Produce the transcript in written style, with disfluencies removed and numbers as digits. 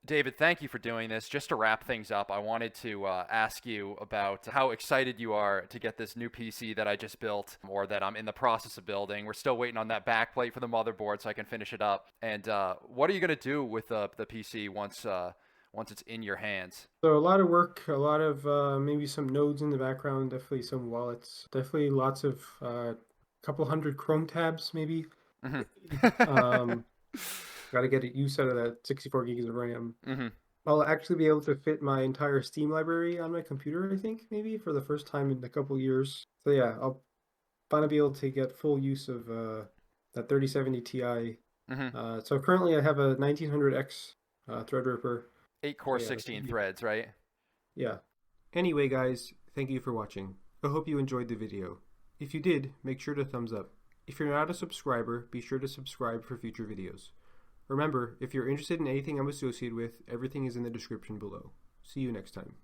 David, thank you for doing this. Just to wrap things up, I wanted to ask you about how excited you are to get this new PC that I just built, or that I'm in the process of building. We're still waiting on that backplate for the motherboard so I can finish it up. And what are you going to do with the PC once it's in your hands? So a lot of work, a lot of maybe some nodes in the background, definitely some wallets, definitely lots of couple hundred Chrome tabs maybe. Hmm. Um, Got to get a use out of that 64 gigs of RAM. Hmm. I'll actually be able to fit my entire Steam library on my computer, I think, maybe for the first time in a couple years. So yeah, I'll finally be able to get full use of that 3070 Ti. Hmm. So currently I have a 1900X Threadripper. 8 core, So yeah, that should 16 be, threads, right? yeah. Anyway, guys, thank you for watching. I hope you enjoyed the video. If you did, make sure to thumbs up. If you're not a subscriber, be sure to subscribe for future videos. Remember, if you're interested in anything I'm associated with, everything is in the description below. See you next time.